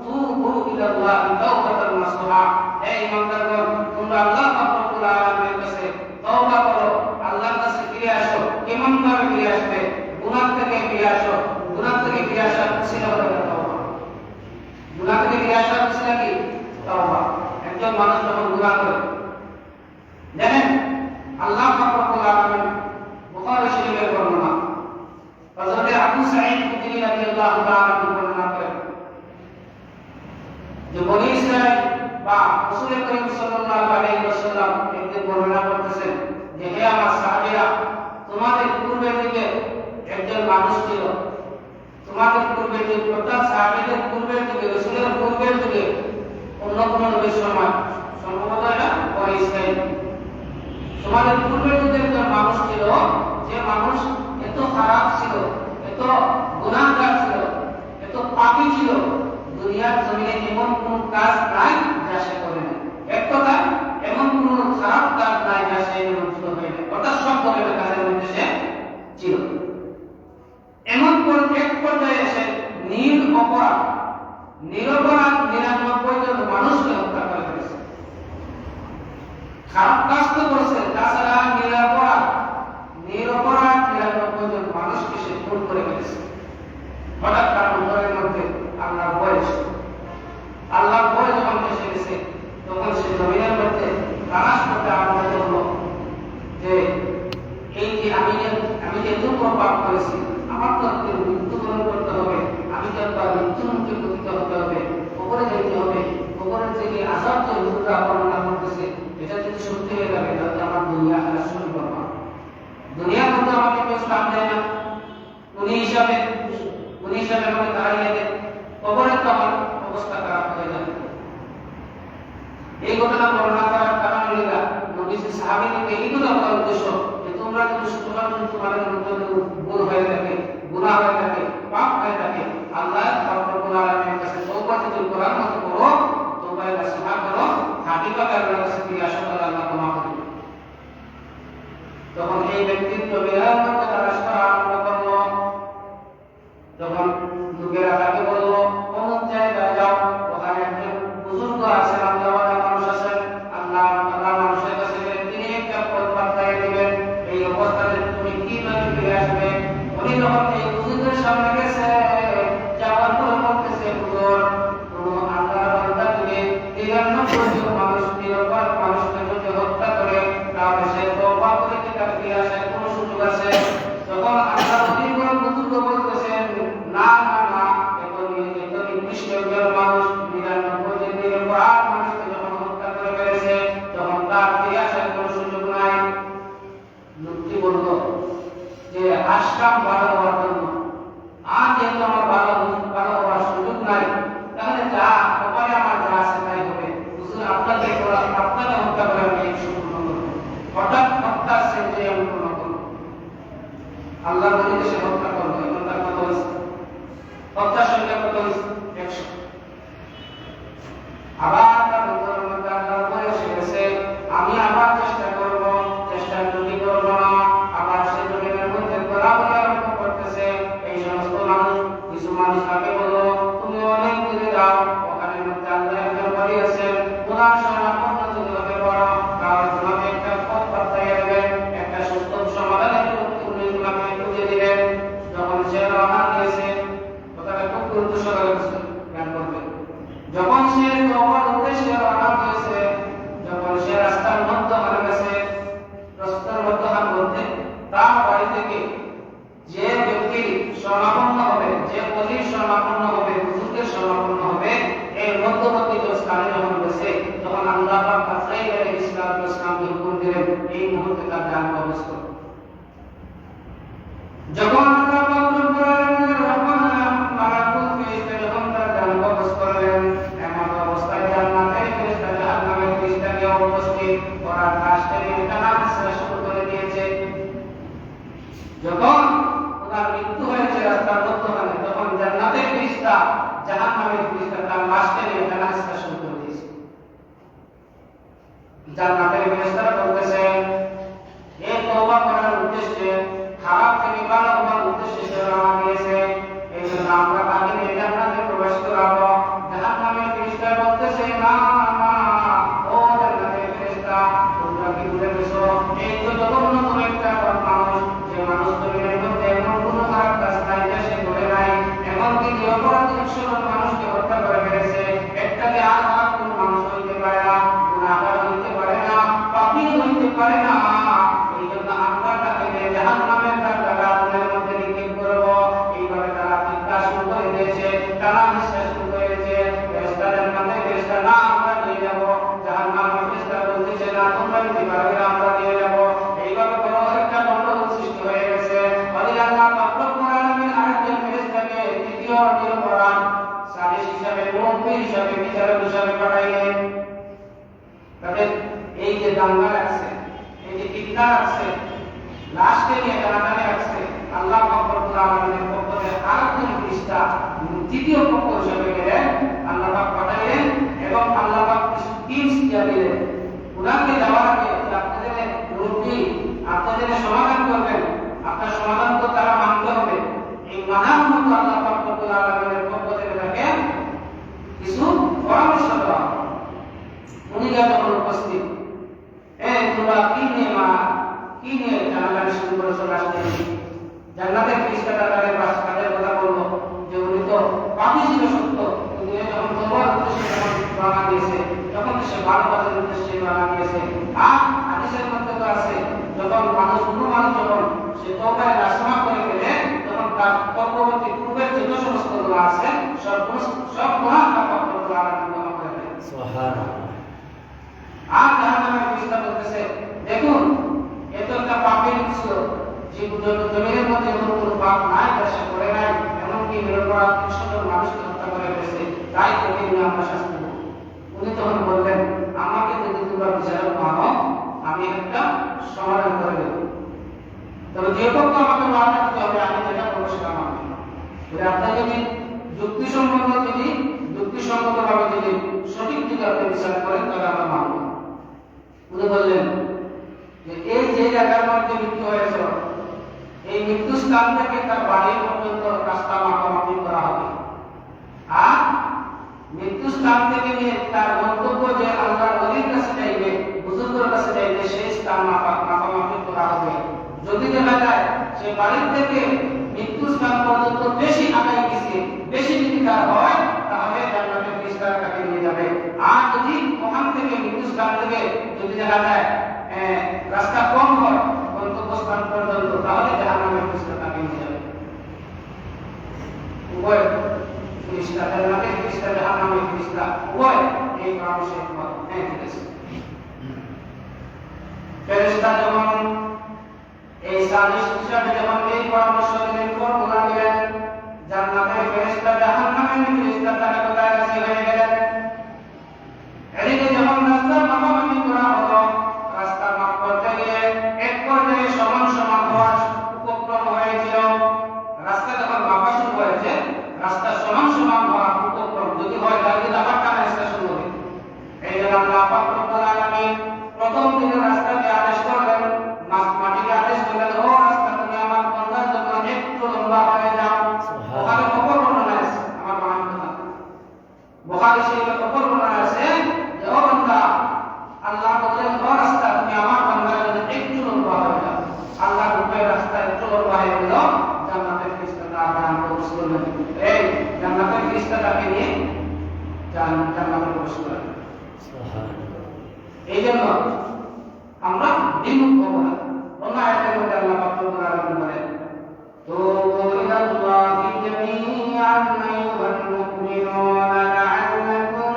তুবু ইলাল্লাহি তাওবাতান নাসুহা, হে ঈমানদারগণ তোমরা আল্লাহ রব্বুল আলামিনের কাছে তওবা করো, আল্লাহর কাছে ফিরে আসো। কেমন ভাবে ফিরে আসবে? গুনাহ থেকে ফিরে আসো। গুনাহ থেকে ফিরে আসার উসিলা হলো তওবা। গুনাহ থেকে ফিরে আসার উসিলা কি? তওবা। একজন মানুষ যখন গুনাহ করে, জানেন আল্লাহ রব্বুল আলামিন বুখারী শরীফের বর্ণনা, হযরত আবু সাঈদ খুদরি রাদিয়াল্লাহু তাআলা বর্ণনা করেন যে বনী ইসরাঈল বা রাসূল করিম সাল্লাল্লাহু আলাইহি ওয়াসাল্লাম একদিন বর্ণনা করতেছেন যে হে আমার সাহাবীরা, তোমাদের পূর্বের দিকে একজন মানুষ ছিল, তোমাদের পূর্বের দিকে অর্থাৎ সাহাবীদের পূর্বের দিকে, রাসূলের পূর্বের দিকে অন্য কোন নবীর সময় সম্ভবত এটা বনী ইসরাঈল, তোমাদের পূর্বের দিকে একজন মানুষ ছিল, যে মানুষ এত খারাপ ছিল, এত গুনাহগার ছিল, এত পাপী ছিল, দুনিয়ার জমিনে এমন কোন কাজ নাই যা সে করে না। এক কথা, এমন কোন খারাপ কাজ নাই যা সে নিমন্ত্রিত হয় না, অর্থাৎ সব ধরনের কাজের মধ্যে সে ছিল। এমন এক পর্যায়ে এসে নিরপরাধ 99 জন মানুষকে হত্যা করে ফেলেছে। খারাপ কাজ তো করছে, তাছাড়া নিরপরাধ 99 জন মানুষকে সে খুন করে ফেলেছে। হঠাৎ তার অন্তরের মধ্যে আল্লাহর ভয় যখন এসে গেছে, তখন সে জমিনের মধ্যে তালাশ করতে আরম্ভ করলো যে এই যে আমি যে এত বড় পাপ করেছি, আমার তো মৃত্যুবরণ করতে হবে, আমি তো একবার মৃত্যুর মুখে পতিত হতে হবে, কবরে যেতে হবে, কবরে থেকে আযাব যে হুজুররা বর্ণনা করতেছে এটা যদি সত্যি হয়ে যাবে তাহলে আমার দুনিয়া আখিরাত শুরু করব। দুনিয়ার মধ্যে আমাকে কেউ সাথ দেয় না, উনি হিসাবে আমাকে তাড়িয়ে দেয়, কবরে তো আমার অবস্থা খারাপ হয়ে যাবে। এই ঘটনা বর্ণনা করার কারণ হলো নবীজি সাহাবীদেরকে এই কথা বলার উদ্দেশ্য যে তোমরা যদি শুধুমাত্র তোমাদের মধ্যে ভুল হয়ে থাকে, গুনাহ হয়ে থাকে, পাপ হয়ে থাকে, আল্লাহ রব্বুল আলামিনের কাছে তওবা যদি করার মতো করো, তওবা নসিহা করো, হাকিকতে আল্লাহর কাছে ফিরে আসো, আল্লাহ ক্ষমা করবে। তখন এই ব্যক্তির কবিরার মধ্যে তালাশ করা আরম্ভ করলো। যখন লোকেরা তাকে বললো অমুক জায়গায় যাও, ওখানে একজন বুজুর্গ আছেন, আল্লাহওয়ালা মানুষ আছেন, আল্লাহ মানুষের কাছে গেলে তিনি একটা পথ বাতলাইয়ে দিবেন, এই অবস্থাতে তুমি কিভাবে ফিরে আসবে। উনি যখন এই বুজুর্গের সামনে গেছে, যাওয়ার পরে বলতেছে হুজুর, কোন আল্লাহর বান্দা যদি 93 জন মানুষ নিরপরাধ মানুষকে যদি হত্যা করে তাহলে সে তওবা করে কি তার ফিরে আসার কোনো সুযোগ আছে? তখন আল্লাহ বুজুর্গ বলতেছেন না না না, এত নিকৃষ্ট একজন মানুষ 99 জন নিরপরাধ মানুষকে যখন হত্যা করে ফেলেছে তখন তার ফিরে আসার কোনো সুযোগ নাই। লোকটি বলল যে আসলাম ভালো হওয়ার জন্য, আর যেহেতু আমার ভালো হওয়ার সুযোগ নাই, তাহলে যা কপালে আমার যা আছে তাই হবে। হুজুর আপনাকে হত্যা করে আমি সম্পূর্ণ করব। হঠাৎ হত্যার সেন্টারে আমি পূর্ণ করব। আল্লাহ বলে সে হত্যা করবে, এবং তার কত হয়েছে? হত্যার সংখ্যা কত হয়েছে? 100। আবার তার অন্তরের মধ্যে আল্লাহর ভয় এসে গেছে, আমি আবার চেষ্টা করব, চেষ্টা যদি করব না, আবার সে জমিনের মধ্যে ঘোরাঘুরি আরম্ভ করতেছে। এই সমস্ত কিছু মানুষ তাকে বললো তুমি অনেক দূরে যাও, ওখানে মধ্যে আল্লাহ একজন বাড়ি আছেন, ওনার সমাপন যদি হতে পারো তাহলে তোমাকে একটা পথ বাতলাইয়া দেবেন, একটা সুস্থ সমাধানের উনি তোমাকে খুঁজে দিবেন। যখন সে রওনা দিয়েছে, কথাটা খুব গুরুত্ব সহকারে জ্ঞান করবেন। যখন সে তওবার উদ্দেশ্যে রওনা দিয়েছে, যখন সে রাস্তার মধ্যখানে গেছে, রাস্তার মধ্যে তার বাড়ি থেকে যে ব্যক্তি শরণাপন্ন হবে, যে অলির শরণাপন্ন হবে, হুজুরের শরণাপন্ন হবে, এর মধ্যবর্তী স্থানে যখন গেছে তখন আল্লাহ পাক আলাইহিস সালাতু ওয়াস সালাম হুকুম দিলেন এই মুহূর্তে তার জান কবজ ওরা লাশকে টানা হেঁচড়া শুরু করে দিয়েছে। যখন ওনার মৃত্যু হয়েছে রাস্তার মধ্যখানে, তখন জান্নাতের ফেরেশতা জাহান্নামের ফেরেশতা তার লাশকে নিয়ে টানা হেঁচড়া শুরু করে দিয়েছে। জান্নাতের ফেরেশতারা বলতেছে, এ তওবা করার উদ্দেশ্যে, খারাপ থেকে ভালো হওয়ার উদ্দেশ্যে সে রওনা দিয়েছে, এই জন্য আমরা তাকে নিয়ে জান্নাতে প্রবেশ করাবো। জাহান্নামের ফেরেশতারা বলতেছে, না না, ও জান্নাতের ফেরেশতা, তোমরা কি ভুলে গেছো, এই তো জঘন্যতম একটা মানুষ, যে মানুষ দুনিয়ার মধ্যে এমন কোনো খারাপ কাজ নাই যা সে করে নাই, এমনকি যে অপরাধী অসংখ্য মানুষকে হত্যা করে ফেলেছে, একটাকে আর কোনো মানুষ হইতে পারে না, গুনাহগার হইতে পারে না, পাপী হইতে পারে না। এই জন্য আমরা তাকে জাহান্নামের কারাগারের মধ্যে নিক্ষেপ করব। এইভাবে তারা চিৎকার শুরু করে দিয়েছে, তারা বিশ্বাস শুরু করেছে। ফেরেশতা জান্নাতে ফেরেশতা, না আমরা নিয়ে যাব। জাহান্নামের ফেরেশতা বলতেছে, না তোমরা নিতে পারবে না, আমরা নিয়ে যাব। এইভাবে বড় একটা গন্ডগোল সৃষ্টি হয়ে গেছে। বলি আল্লাহ পাক রব্বুল আলামিন আরেকজন ফেরেশতাকে তৃতীয় নিরপরাধ সালিস হিসাবে, মুরব্বী হিসাবে, বিচারক হিসাবে পাঠাইলেন। তাদের এই যে দাঙ্গা রাখছে, এই যে ফিতনা রাখছে, লাশকে নিয়ে টানাটানি রাখছে, আল্লাহ পাক রব্বুল আলামিনের পক্ষ থেকে আরেকজন ফেরেশতা তৃতীয় পক্ষ হিসেবে গেলেন, আল্লাহ পাক পাঠাইলেন এবং আল্লাহ পাক কিছু টিপস দিয়ে দিলেন। উনাকে যাওয়ার আগে আপনাদের মুরব্বী আপনাদের সমাধান করবেন, আপনার সমাধান তো তারা মানতে হবে। এই মানার মতো আল্লাহ পাক রব্বুল আলামিনের পক্ষ থেকে তাকে কিছু পরামর্শ দেওয়া হবে। উনি যখন উপস্থিত, তোমরা কি নিয়ে জানাজানি শুরু করেছো লাশকে নিয়ে? জান্নাতের ফেরেশতারা তাদের কথা বললো যে উনি তো পাপী ছিল সত্য, কিন্তু যখন তওবার উদ্দেশ্যে যখন রওনা দিয়েছে, তখন সে ভালো কাজের উদ্দেশ্যে রওনা দিয়েছে। আর হাদিসের মধ্যে তো আছে, যখন কোনো মানুষ যখন সে তওবায় নাশমা করে ফেলে, তখন তার পূর্ববর্তী পূর্বের যত সমস্ত গুনাহ আছে সব গুনাহ আল্লাহ পাক রব্বুল আলামিন ক্ষমা করে দেন। সুবহানাল্লাহ। আর জাহান্নামের ফেরেশতা বলতেছে, দেখুন এত একটা পাপের ছিল, যে জমিনের মধ্যে এমন কোনো পাপ নাই যা সে করে নাই, এমনকি নিরপরাধ ৩০০ জন মানুষকে হত্যা করে ফেলেছে, তাই তোকে নিয়ে আমরা শাস্তি দেব। উনি তখন বললেন, আমাকে যদি তোমরা বিচারক মানো, আমি একটা সমাধান করে দেব, তবে যে পক্ষ আমাকে ওয়াদা দিতে হবে আমি যেটা করবো সেটা মানব। আপনার যদি যুক্তিসঙ্গতভাবে যদি সঠিক দিকে আপনি বিচার করেন, তাহলে আমরা মানব। উনি বললেন যে এই যে জায়গার মধ্যে মৃত্যু হয়েছে, এই মৃত্যু স্থান থেকে তার বাড়ি পর্যন্ত রাস্তা মাপামাপি করা হবে, আর মৃত্যু স্থান থেকে নিয়ে তার গন্তব্য যে আল্লাহর ওলির কাছে যাইবে, বুজুর্গের কাছে যাইবে, সেই স্থান মাপামাপি করা হবে। যদি দেখা যায় সে বাড়ির থেকে মৃত্যু স্থান পর্যন্ত বেশি আগায় গেছে, বেশি যদি তার হয়, তাহলে জান্নাতের ফেরেশতারা তাকে নিয়ে যাবে। আর যদি ওখান থেকে মৃত্যু স্থান থেকে যদি দেখা যায় রাস্তা কম হয় গন্তব্যস্থান পর্যন্ত, তাহলে জাহান্নামের ফেরেশতা তাকে নিয়ে যাবে। উভয় ফেরেশতা, জান্নাতের ফেরেশতা, জাহান্নামের ফেরেশতা উভয় এই পরামর্শে একমত। ঠিক আছে। ফেরেশতা যখন এই সালিস হিসাবে যখন এই পরামর্শ দিলেন, ফর্মুলা দিলেন, জান্নাতের ফেরেশতা জাহান্নামের ফেরেশতা তারা কোথায় রাজি হয়ে গেলেন। এদিকে যখন রাস্তা মাপামাপি করা হলো, রাস্তা মাপ করতে গিয়ে এক পর্যায়ে সমান সমান হওয়ার উপক্রম হয়েছিল। রাস্তা যখন মাপা শুরু হয়েছে, রাস্তা সমান সমান হওয়ার উপক্রম যদি হয়, তাহলে আবার টানা স্টেশন হবে। এই জন্য আল্লাহ পাক রব্বুল আলামিন প্রথম দিনে রাস্তাকে আদেশ করলেন, মাটিকে আদেশ করলেন, ও রাস্তা তুমি আমার বান্দার জন্য একটু লম্বা হয়ে যাও। ওখানে অপর বর্ণনা আছে, আমার বানান কথা বুখারী শরীফে অপর বর্ণনা আছে যে ও বান্দা, আল্লাহ বললেন, ও রাস্তা তুমি আমার বান্দার জন্য একটু লম্বা হয়ে যাও। আল্লাহ রূপের রাস্তা একটু লম্বা হয়ে গেল, জান্নাতের ফেরেশতারা আরাম প্রবেশ করলেন। এই জান্নাতের ফেরেশতাকে নিয়ে জান্নাতে প্রবেশ করলেন। এই জন্য আমরা বিমুখ হব না। অন্য আয়াতের মধ্যে আল্লাহ পাক রব্বুল আলামিন বলেন, তুবু ইলাল্লাহি জামিআন আইয়ুহাল মুমিনুনা লাআল্লাকুম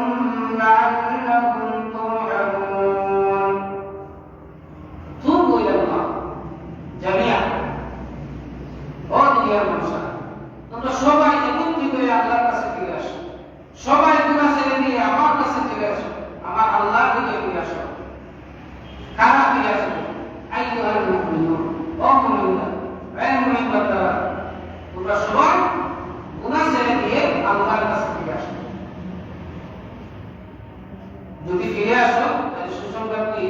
তুরহামুন। তুবু ইলাল্লাহ জামিআন, ও দুনিয়ার মানুষরা, তোমরা সবাই একত্রিত হয়ে আল্লাহর কাছে ফিরে আসো। সবাই গুনাহ ছেড়ে দিয়ে আমার কাছে ফিরে আসো, আমার আল্লাহর দিকে ফিরে আসো। কারা ফিরে আসবে? আইয়ুহাল মুমিনুন, ও মুমিনরা, হে মুমিন বান্দারা, তোমরা সবাই গুনাহ ছেড়ে দিয়ে আল্লাহর কাছে ফিরে আসো। যদি ফিরে আসো তাহলে সুসংবাদ কি?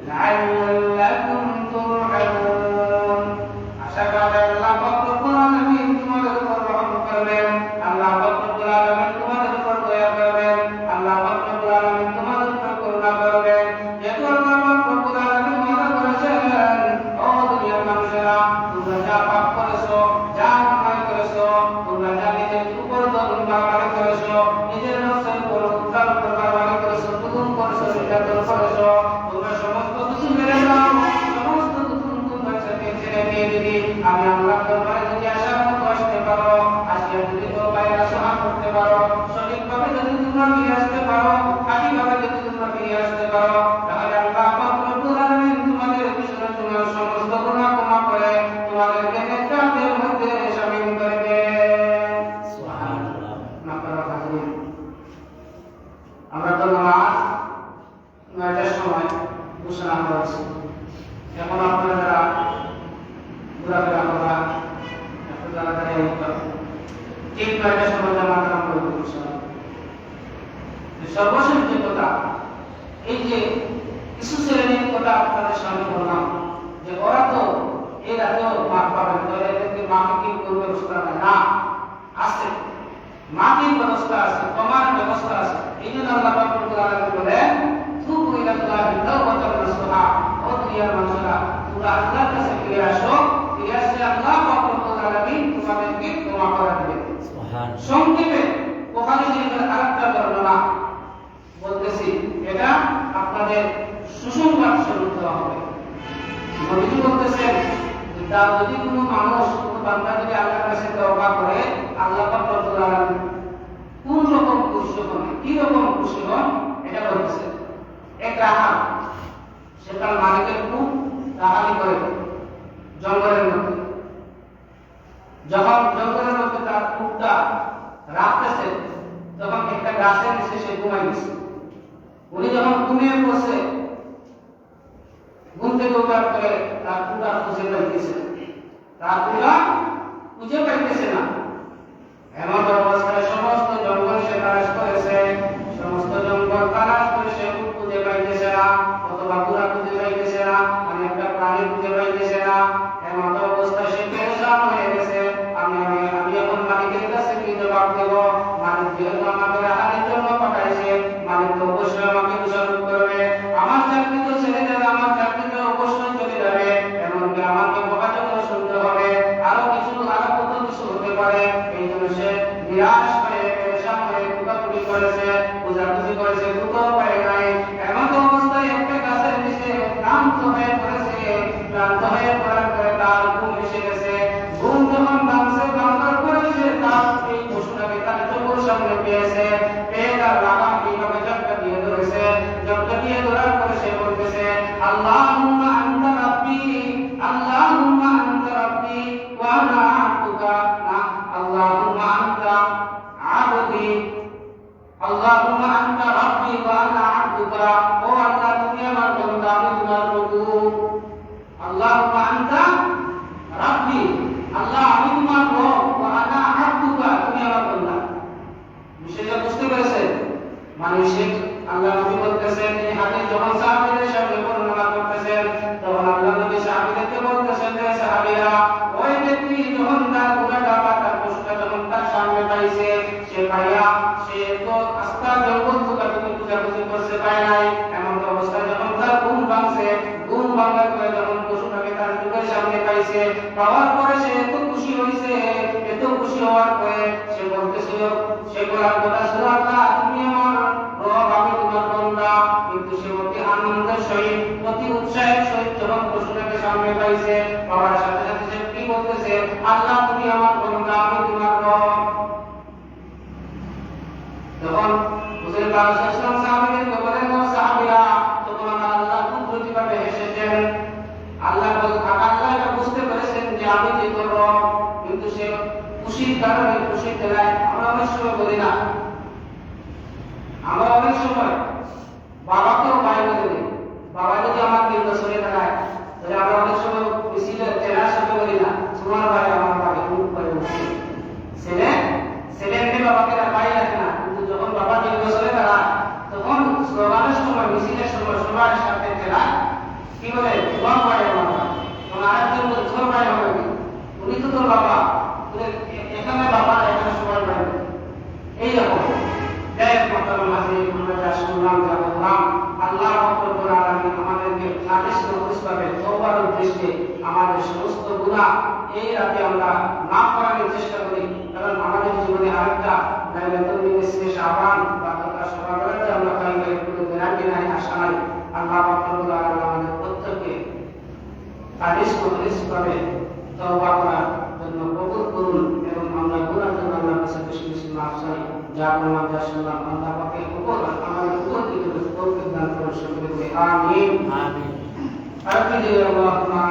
লাআল্লাকুম তুরহামুন, আশা করা আল্লাহ পাক রব্বুল আলামিন তোমাদের উপর রহম করবেন, আল্লাহ পাক রব্বুল আলামিন তোমাদের উপর দয়া করবেন, আল্লাহ পাক রব্বুল আলামিন তোমাদের উপর করুণা করবেন। যেহেতু আল্লাহ পাক রব্বুল আলামিন ওয়াদা করেছেন, ও দুনিয়ার মানুষেরা, তোমরা যা পাপ করেছো, যা অন্যায় করেছো, তোমরা যা নিজের উপর দখল বাড়াবাড়ি করেছো, নিজের নফসের উপর উত্তাল বাড়াবাড়ি করেছো, জুলুম করেছো, নির্যাতন করেছো, তোমরা সমস্ত কিছু মেরে দাও। সমস্ত কিছু তোমরা ছেড়ে দিয়ে যদি আমি আল্লাহর দরবারে যদি আসার মতো আসতে পারো, আসিয়া যদি তওবায় নসিহত করতে পারো, সঠিকভাবে যদি তোমরা ফিরে আসতে পারো, খাঁটিভাবে যদি তোমরা ফিরে আসতে পারো, তাহলে আল্লাহ পাক রব্বুল আলামিন তোমাদের পিছনে তোমার সমস্ত গুনাহ ক্ষমা করে তোমাদেরকে নেককারদের মধ্যে শামিল করবে। সুবহানাল্লাহ। মাকরা হাজির, আমরা তো নামাজ 9টার সময় ঘোষণা করেছি। এখন আপনারা ঘোরাফেরা করা একটু তাড়াতাড়ি হতো, ঠিক 9টার সময় জামাত আরম্ভ করছে। সর্বশেষ যে কথা, এই যে কিছু শ্রেণীর কথা আপনাদের সামনে বললাম, যে ওরা তো এই রাতেও মাপ পাবেন, তো এদেরকে মাফি কি করবে ব্যবস্থা না আছে, মাফির ব্যবস্থা আছে, ক্ষমার ব্যবস্থা আছে। এই জন্য আল্লাহ পাক রব্বুল আলামিন বলেন, তুবু ইলাল্লাহি তাওবাতান নাসুহা, ও দুনিয়ার মানুষেরা, তোমরা আল্লাহর কাছে ফিরে আসো, ফিরে আসলে আল্লাহ পাক রব্বুল আলামিন তোমাদেরকে ক্ষমা করে দিবেন। সুবহান। সংক্ষেপে বুখারী শরীফের আরেকটা বর্ণনা বলতেছি, এটা আপনাদের সুসংবাদ স্বরূপ দেওয়া হবে। নবীজি বলতেছেন, যদি কোনো মানুষ, কোনো বান্দা যদি আল্লাহর কাছে তওবা করে, আল্লাহ পাক রব্বুল আলামিন কোন রকম খুশি হন, কি রকম খুশি হন, এটা বলতেছে। এক রাহা, সে তার মালিকের খুব রাহালি করে জঙ্গলের মধ্যে, যখন জঙ্গলের মধ্যে তার খুবটা রাখতেছে, তখন একটা গাছের নিচে সে ঘুমাই গেছে। উনি যখন ঘুমিয়ে পড়ছে, ঘুম থেকে ওঠার পরে তার খুবটা খুঁজে পাইতেছে, তার খুবটা খুঁজে পাইতেছে না। এমন অবস্থায় সমস্ত জঙ্গল সে তালাশ করেছে, সমস্ত জঙ্গল তালাশ করে সে খুঁজে পাইতেছে না, অথবা পুরা খুঁজে পাইতেছে না, মানে একটা প্রাণী খুঁজে পাইতেছে না। এমন অবস্থায় সে পেরেশান হয়ে গেছে, আমি এখন মালিকের কাছে কি জবাব দেব? মালিক যেহেতু আমাকে রাহাতের জন্য পাঠাইছে, মালিক তো অবশ্যই আমাকে দোষারোপ করবে, আমার চাকরি তো ছেড়ে যাবে, আমার চাকরি তো অবশ্যই চলে যাবে, এমনকি আমাকে বকাঝকা শুনতে হবে, আরো কত কিছু হতে পারে। এই জন্য সে নিরাশ হয়ে পেরেশান হয়ে কুটাকুটি করেছে, খোঁজাখুঁজি করেছে, কোথাও পায় নাই। এমন অবস্থায় একটা গাছের নিচে ক্লান্ত হয়ে পড়েছে, ক্লান্ত হয়ে পড়ার পরে তার ঘুম এসে গেছে। ঘুম যখন ভাঙছে, ভাঙার পরে সে তার এই পশুটাকে তার চোখের সামনে পেয়েছে, পেয়ে তার লাগাম এইভাবে ঝটকা দিয়ে ধরেছে। ঝটকা দিয়ে ধরার পরে সে বলতেছে, আল্লাহুম্মা আনতা রাব্বি, আল্লাহুম্মা আনতা রাব্বি ওয়া আনা আবদুকা, না, আল্লাহুম্মা আনতা আবদি, আল্লাহুম্মা আনতা রাব্বি ওয়া আনা আবদুকা, ও আল্লাহ তুমি আমার বান্দা, আমি তোমার প্রভু। আল্লাহুম্মা আনতা রাব্বি, আল্লাহ আমি তোমার রব, ওয়া আনা আবদুকা, তুমি আমার বান্দা। বিষয়টা বুঝতে পেরেছেন? মানে সে আল্লাহ নবী বলতেছেন, এই হাদিস যখন সাহাবীদের সামনে বর্ণনা করতেছেন, তখন আল্লাহ নবী সাহাবীদেরকে বলতেছেন, যে সাহাবীরা, ওই ব্যক্তি যখন তার ঘোড়াটা বা তার পশুটা যখন তার সামনে পাইছে, সে পাইয়া সে তো আস্তা জঙ্গল থেকে খোঁজাখুঁজি করছে, পায় নাই। এমন অবস্থায় যখন তার ঘুম ভাঙছে, ঘুম ভাঙার পরে যখন পশুটাকে তার চোখের সামনে পাইছে, পাওয়ার পরে সে এত খুশি হয়েছে, এত খুশি হওয়ার পরে সে বলতেছিল, সে বলার কথা ছিল, আল্লাহ তুমি আমার রব, আমি তোমার বান্দা। কিন্তু সে অতি আনন্দের সহিত, অতি উৎসাহের সহিত যখন পশুটাকে সামনে পাইছে, পাওয়ার সাথে সাথে সে কি বলতেছে, আল্লাহ তুমি আমার বান্দা, আমি তোমার রব। যখন হুজুর পাক সাল্লাল্লাহু আলাইহি ওয়াসাল্লাম সাহাবীদেরকে বলেন, ও সাহাবীরা, তখন আল্লাহ কুদরতিভাবে হেসেছেন। আল্লাহ এটা বুঝতে পেরেছেন যে আমি যে রব, কিন্তু সে খুশির কারণে খুশিতে নাই। আমরা অনেক সময় বলি না, আমরা অনেক সময় বাবাকেও ভাই বলে দিই, বাবা যদি আমার কিন্তু কি বলে দোয়া করে আমরা তখন আরেকজন বলে তোর ভাই হবে কি উনি তো তোর বাবা তুই এখানে বাবা এখানে সবাই ভাই এইরকম এক মতার মাঝে আমরা যা শুনলাম যা বললাম আল্লাহ রব্বুল আলামিন আমাদেরকে খালিস নফসভাবে তওবার উদ্দেশ্যে আমাদের সমস্ত গুনাহ এই রাতে আমরা মাফ করার চেষ্টা করি কারণ আমাদের জীবনে আরেকটা লাইলাতুল নিসফে শাবান বা প্রকাশ সকালে আমরা পাইলে কোনো গ্যারান্টি নাই আশা নাই আল্লাহ রব্বুল আলামিন আমাদের প্রত্যেককে খালিস নফসভাবে তওবা করার জন্য কবুল করুন এবং আমরা গুনাহ থেকে আল্লাহর কাছে বেশি বেশি মাফ চাই যা আমরা যা শুনলাম আল্লাহ পাকের উপর আমাদের উপর থেকে তৌফিক দান করুন সকলে বলি আমিন আমিন আল্লাহুম্মা